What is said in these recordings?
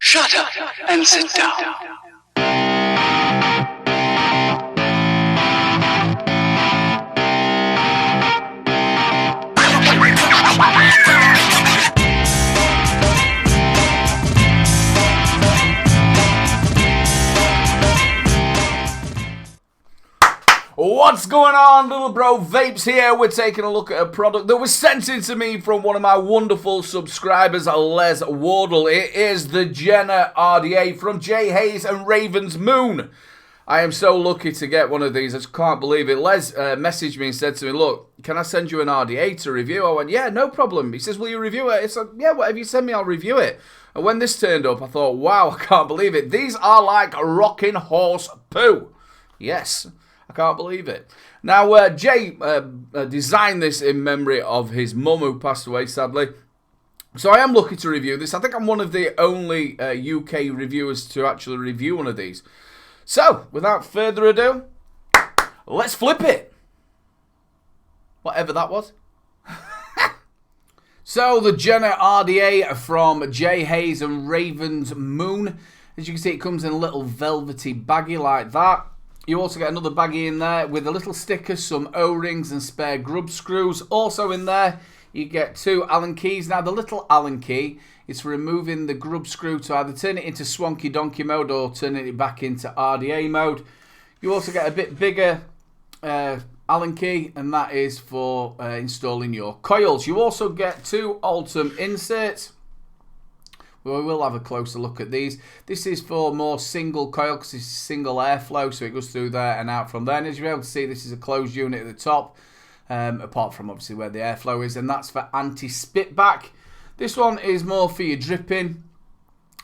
Shut up and sit down. What's going on, little bro? Vapes here. We're taking a look at a product that was sent in to me from one of my wonderful subscribers, Les Wardle. It is the Jenna RDA from Jay Hayes and Raven's Moon. I am so lucky to get one of these. I just can't believe it. Les messaged me and said to me, look, can I send you an RDA to review? I went, yeah, no problem. He says, will you review it? It's like, yeah, whatever you send me, I'll review it. And when this turned up, I thought, wow, I can't believe it. These are like rocking horse poo. Yes. I can't believe it. Now, Jay designed this in memory of his mum who passed away, sadly. So I am lucky to review this. I think I'm one of the only UK reviewers to actually review one of these. So, without further ado, let's flip it. Whatever that was. So, the Jenna RDA from Jay Hayes and Raven's Moon. As you can see, it comes in a little velvety baggie like that. You also get another baggie in there with a little sticker, some O-rings and spare grub screws. Also in there, you get 2 Allen keys. Now, the little Allen key is for removing the grub screw to either turn it into Swanky Donkey mode or turning it back into RDA mode. You also get a bit bigger Allen key, and that is for installing your coils. You also get 2 Altum inserts. We will have a closer look at these. This is for more single coil because it's single airflow, so it goes through there and out from there. And as you're able to see, this is a closed unit at the top, apart from obviously where the airflow is, and that's for anti-spit back. This one is more for your dripping,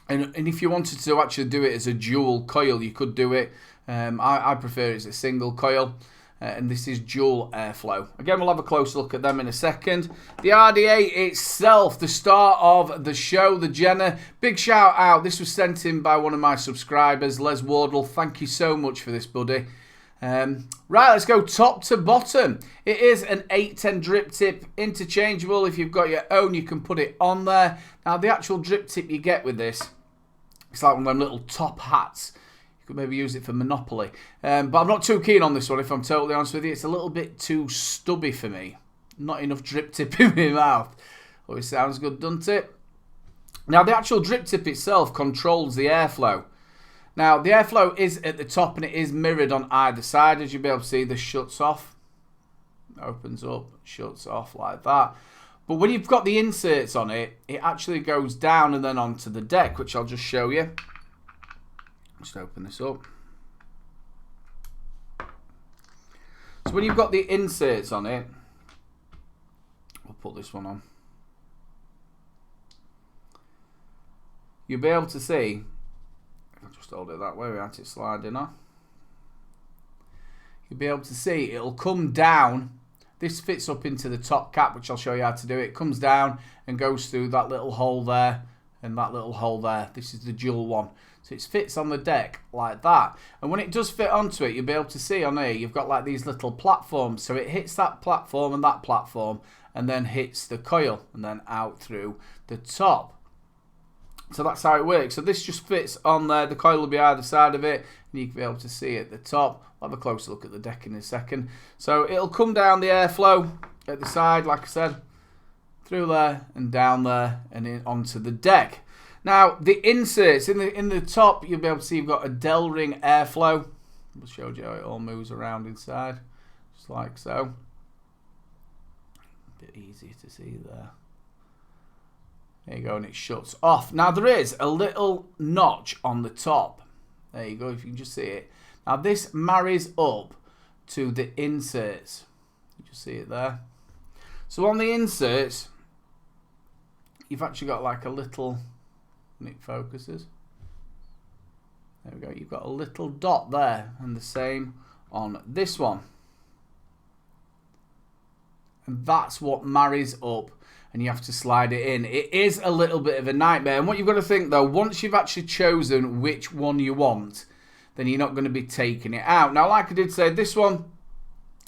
and if you wanted to actually do it as a dual coil, you could do it. I prefer it as a single coil. And this is dual airflow. Again, we'll have a closer look at them in a second. The RDA itself, the star of the show, the Jenna. Big shout out. This was sent in by one of my subscribers, Les Wardle. Thank you so much for this, buddy. Right, let's go top to bottom. It is an 810 drip tip, interchangeable. If you've got your own, you can put it on there. Now, the actual drip tip you get with this, it's like one of them little top hats. Could maybe use it for Monopoly. But I'm not too keen on this one, if I'm totally honest with you. It's a little bit too stubby for me. Not enough drip tip in my mouth. Oh, it sounds good, doesn't it? Now, the actual drip tip itself controls the airflow. Now, the airflow is at the top and it is mirrored on either side. As you'll be able to see, this shuts off. Opens up, shuts off like that. But when you've got the inserts on it, it actually goes down and then onto the deck, which I'll just show you. Just open this up. So when you've got the inserts on it, we'll put this one on. You'll be able to see, I'll just hold it that way without it sliding off. You'll be able to see it'll come down. This fits up into the top cap, which I'll show you how to do. It comes down and goes through that little hole there and that little hole there. This is the dual one. So it fits on the deck like that. And when it does fit onto it, you'll be able to see on here, you've got like these little platforms. So it hits that platform and then hits the coil and then out through the top. So that's how it works. So this just fits on there. The coil will be either side of it, and you can be able to see at the top. I'll have a closer look at the deck in a second. So it'll come down the airflow at the side, like I said, through there and down there and in onto the deck. Now, the inserts, in the top, you'll be able to see you've got a Delring airflow. We'll show you how it all moves around inside, just like so. A bit easy to see there. There you go, and it shuts off. Now, there is a little notch on the top. There you go, if you can just see it. Now, this marries up to the inserts. You just see it there. So, on the inserts, you've actually got like a little... and it focuses. There we go. You've got a little dot there, and the same on this one. And that's what marries up, and you have to slide it in. It is a little bit of a nightmare. And what you've got to think, though, once you've actually chosen which one you want, then you're not going to be taking it out. Now, like I did say, this one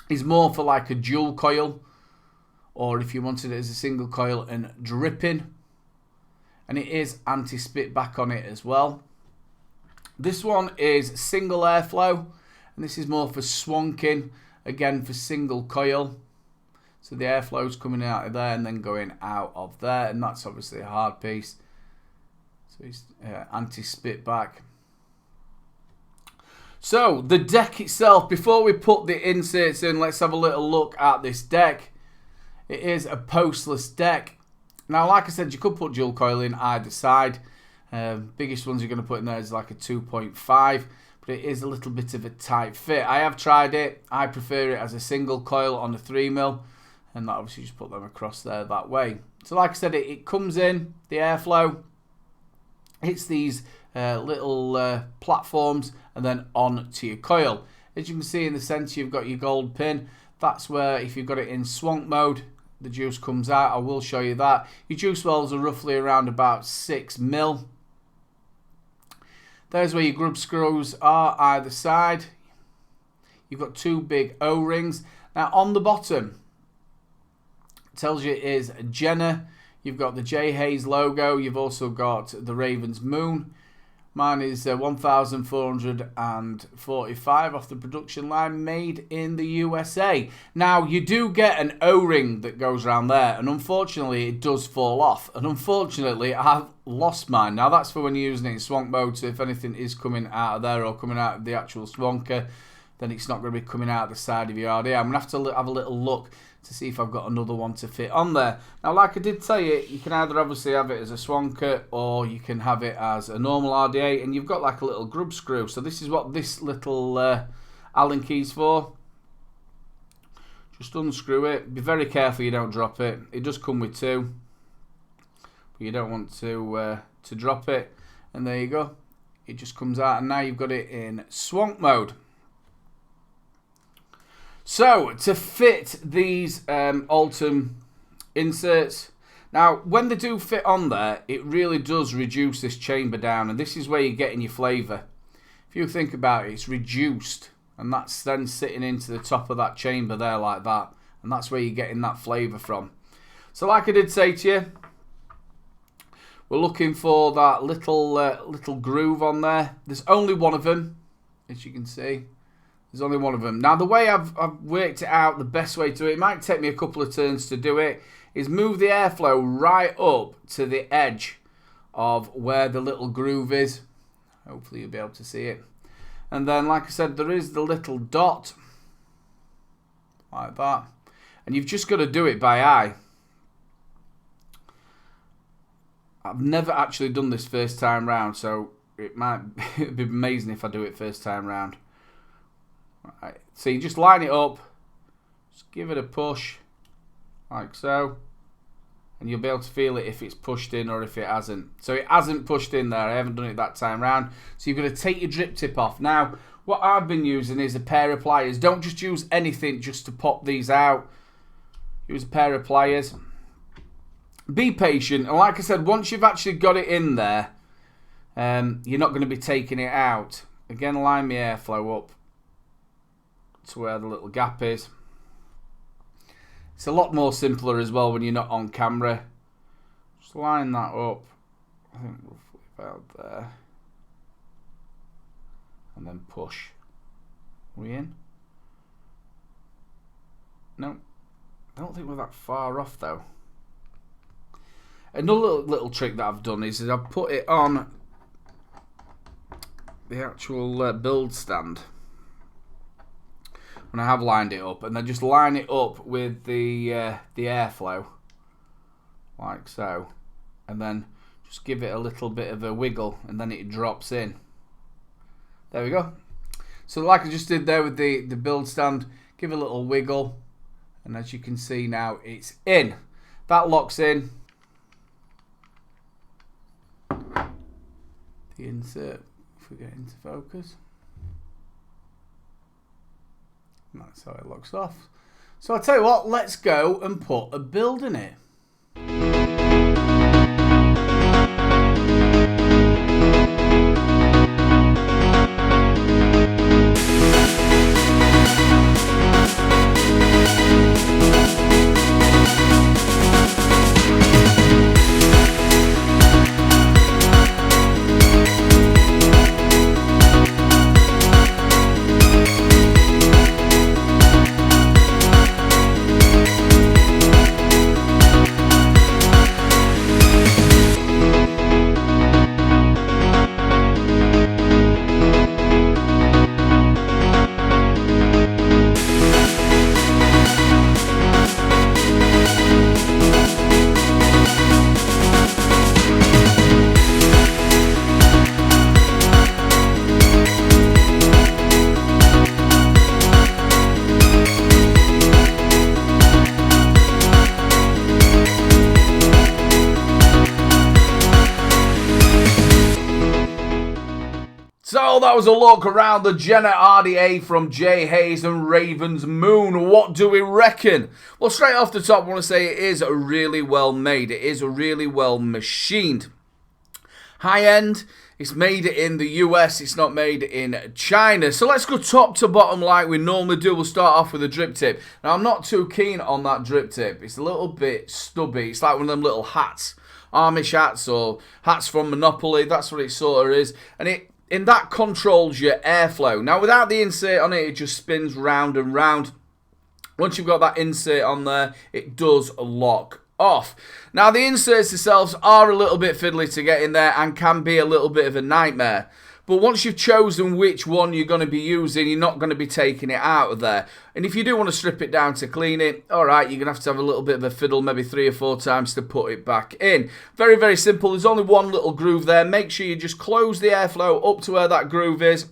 is more for like a dual coil, or if you wanted it as a single coil and dripping. and it is anti-spit back on it as well. This one is single airflow, and this is more for swanking, again for single coil. So the airflow is coming out of there and then going out of there, and that's obviously a hard piece. So it's anti-spit back. So the deck itself, before we put the inserts in, let's have a little look at this deck. It is a postless deck. Now, like I said, you could put dual coil in either side. Biggest ones you're going to put in there is like a 2.5, but it is a little bit of a tight fit. I have tried it. I prefer it as a single coil on a 3mm, and that obviously just put them across there that way. So like I said, it comes in, the airflow hits these little platforms and then on to your coil. As you can see in the center, you've got your gold pin. That's where, if you've got it in swank mode, the juice comes out. I will show you that. Your juice wells are roughly around about 6mm. There's where your grub screws are either side. You've got two big O-rings. Now on the bottom, it tells you it is Jenner. You've got the J Hayes logo. You've also got the Ravens Moon. Mine is 1,445 off the production line, made in the USA. Now, you do get an O-ring that goes around there, and unfortunately, it does fall off. And unfortunately, I've lost mine. Now, that's for when you're using it in swank mode, so if anything is coming out of there or coming out of the actual swanker, then it's not going to be coming out the side of your RDA. I'm going to have to have a little look to see if I've got another one to fit on there. Now, like I did tell you, you can either obviously have it as a swanker or you can have it as a normal RDA, and you've got like a little grub screw. So this is what this little Allen key's for. Just unscrew it. Be very careful you don't drop it. It does come with two, but you don't want to drop it. And there you go. It just comes out, and now you've got it in swank mode. So, to fit these Altum inserts, now when they do fit on there, it really does reduce this chamber down, and this is where you're getting your flavour. If you think about it, it's reduced, and that's then sitting into the top of that chamber there like that, and that's where you're getting that flavour from. So like I did say to you, we're looking for that little groove on there. There's only one of them, as you can see. There's only one of them. Now, the way I've worked it out, the best way to do it, it might take me a couple of turns to do it, is move the airflow right up to the edge of where the little groove is. Hopefully you'll be able to see it. And then, like I said, there is the little dot, like that. And you've just got to do it by eye. I've never actually done this first time round, so it might be amazing if I do it first time round. Right. So you just line it up, just give it a push, like so, and you'll be able to feel it if it's pushed in or if it hasn't. So it hasn't pushed in there, I haven't done it that time round. So you've got to take your drip tip off. Now, what I've been using is a pair of pliers. Don't just use anything just to pop these out. Use a pair of pliers. Be patient, and like I said, once you've actually got it in there, you're not going to be taking it out. Again, line the airflow up to where the little gap is. It's a lot more simpler as well when you're not on camera. Just line that up, I think roughly about there, and then push. Are we in? No, I don't think we're that far off though. Another little trick that I've done is I've put it on the actual build stand when I have lined it up, and then just line it up with the airflow like so, and then just give it a little bit of a wiggle, and then it drops in. There we go. So like I just did there with the build stand, give it a little wiggle, and as you can see now, it's in. That locks in the insert. If we get into focus, and that's how it locks off. So I'll tell you what, let's go and put a build in it. So that was a look around the Jenna RDA from Jay Hayes and Ravens Moon. What do we reckon? Well, straight off the top, I want to say it is really well made. It is really well machined. High end. It's made in the US. It's not made in China. So let's go top to bottom like we normally do. We'll start off with a drip tip. Now, I'm not too keen on that drip tip. It's a little bit stubby. It's like one of them little hats. Amish hats or hats from Monopoly. That's what it sort of is. And that controls your airflow. Now, without the insert on it, it just spins round and round. Once you've got that insert on there, it does lock off. Now, the inserts themselves are a little bit fiddly to get in there and can be a little bit of a nightmare. But once you've chosen which one you're going to be using, you're not going to be taking it out of there. And if you do want to strip it down to clean it, alright, you're going to have a little bit of a fiddle, maybe 3 or 4 times to put it back in. Very, very simple. There's only one little groove there. Make sure you just close the airflow up to where that groove is.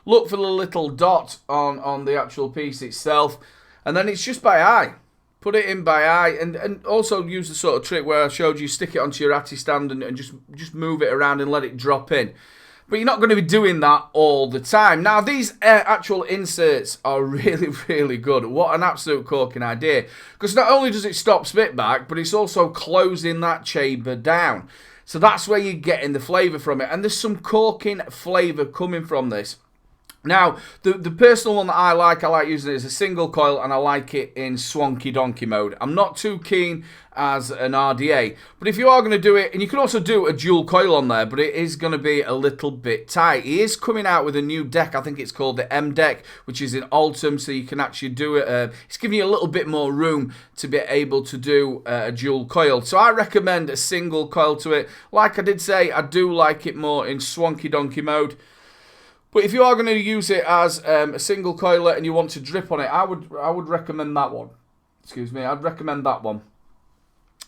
Look for the little dot on the actual piece itself. And then it's just by eye. Put it in by eye, and also use the sort of trick where I showed you, stick it onto your Atty stand and just move it around and let it drop in. But you're not going to be doing that all the time. Now, these actual inserts are really, really good. What an absolute corking idea. Because not only does it stop spit back, but it's also closing that chamber down. So that's where you're getting the flavour from it. And there's some corking flavour coming from this. Now, the personal one that I like using it as a single coil, and I like it in swanky donkey mode. I'm not too keen as an RDA, but if you are going to do it, and you can also do a dual coil on there, but it is going to be a little bit tight. He is coming out with a new deck, I think it's called the M deck, which is in Altum, so you can actually do it. It's giving you a little bit more room to be able to do a dual coil. So I recommend a single coil to it. Like I did say, I do like it more in swanky donkey mode. But if you are going to use it as a single coiler and you want to drip on it, I would recommend that one. Excuse me, I'd recommend that one.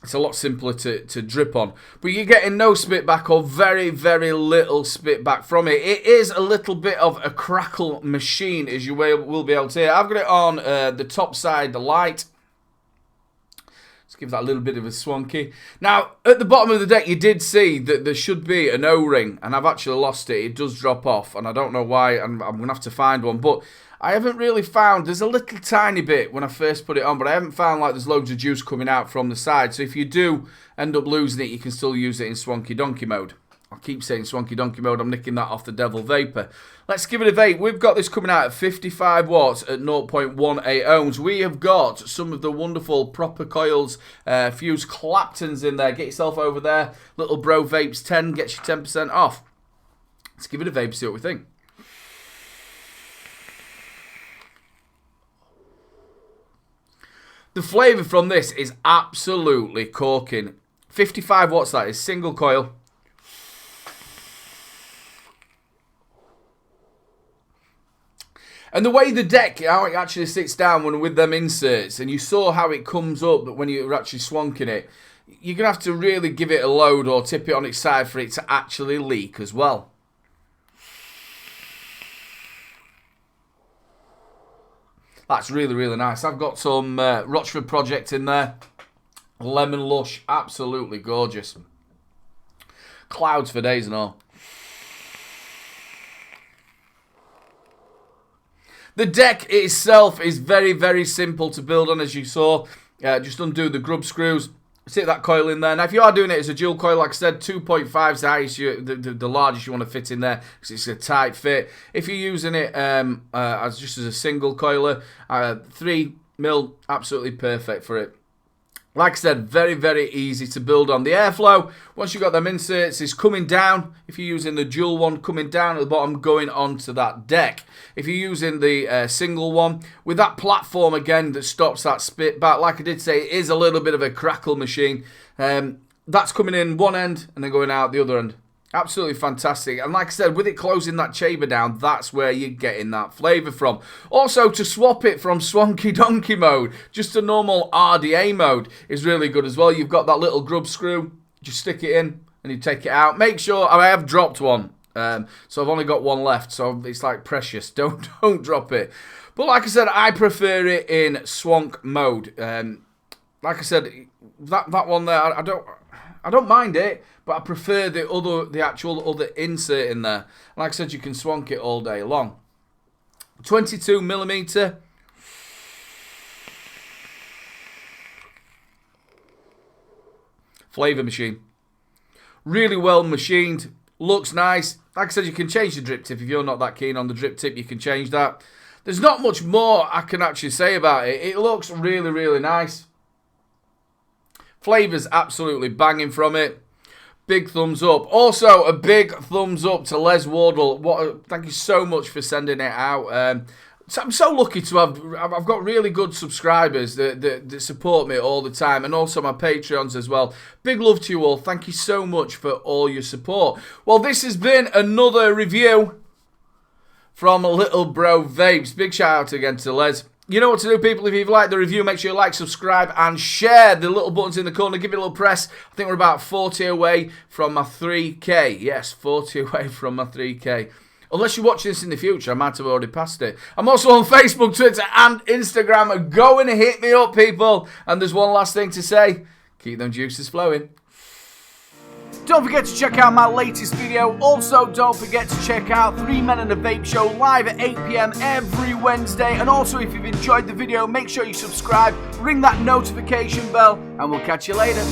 It's a lot simpler to drip on. But you're getting no spit back or very, very little spit back from it. It is a little bit of a crackle machine, as you will be able to hear. I've got it on the top side, the light. Let's give that a little bit of a swanky. Now, at the bottom of the deck, you did see that there should be an O-ring, and I've actually lost it. It does drop off, and I don't know why, and I'm going to have to find one. But I haven't really found, there's a little tiny bit when I first put it on, but I haven't found like there's loads of juice coming out from the side. So if you do end up losing it, you can still use it in swanky donkey mode. I'll keep saying swanky donkey mode. I'm nicking that off the Devil Vapor. Let's give it a vape. We've got this coming out at 55 watts at 0.18 ohms. We have got some of the wonderful proper coils, Fuse Claptons in there. Get yourself over there. Little Bro Vapes 10 gets you 10% off. Let's give it a vape, see what we think. The flavour from this is absolutely corking. 55 watts, that is single coil. And the way the deck, how it actually sits down when with them inserts, and you saw how it comes up when you're actually swanking it, you're going to have to really give it a load or tip it on its side for it to actually leak as well. That's really, really nice. I've got some Rochford Project in there. Lemon Lush, absolutely gorgeous. Clouds for days and all. The deck itself is very, very simple to build on, as you saw. Just undo the grub screws, stick that coil in there. Now, if you are doing it as a dual coil, like I said, 2.5 is the highest, the largest you want to fit in there, because it's a tight fit. If you're using it as just as a single coiler, 3mm, absolutely perfect for it. Like I said, very, very easy to build on. The airflow, once you've got them inserts, is coming down. If you're using the dual one, coming down at the bottom, going onto that deck. If you're using the single one, with that platform again that stops that spit back, like I did say, it is a little bit of a crackle machine. That's coming in one end and then going out the other end. Absolutely fantastic. And like I said, with it closing that chamber down, that's where you're getting that flavour from. Also, to swap it from swanky donkey mode, just a normal RDA mode is really good as well. You've got that little grub screw. Just stick it in and you take it out. Make sure, I have dropped one. So I've only got one left. So it's like precious. Don't drop it. But like I said, I prefer it in swank mode. Like I said, that one there, I I don't mind it, but I prefer the actual other insert in there. Like I said, you can swank it all day long. 22mm. Flavour machine. Really well machined. Looks nice. Like I said, you can change the drip tip. If you're not that keen on the drip tip, you can change that. There's not much more I can actually say about it. It looks really, really nice. Flavour's absolutely banging from it. Big thumbs up. Also, a big thumbs up to Les Wardle. Thank you so much for sending it out. So I'm so lucky to I've got really good subscribers that support me all the time, and also my Patreons as well. Big love to you all. Thank you so much for all your support. Well, this has been another review from Little Bro Vapes. Big shout out again to Les. You know what to do, people. If you've liked the review, make sure you like, subscribe, and share. The little buttons in the corner. Give it a little press. I think we're about 40 away from my 3K. Yes, 40 away from my 3K. Unless you're watching this in the future, I might have already passed it. I'm also on Facebook, Twitter, and Instagram. Go and hit me up, people. And there's one last thing to say. Keep them juices flowing. Don't forget to check out my latest video. Also, don't forget to check out 3 Men and a Vape Show live at 8 PM every Wednesday. And also, if you've enjoyed the video, make sure you subscribe, ring that notification bell, and we'll catch you later.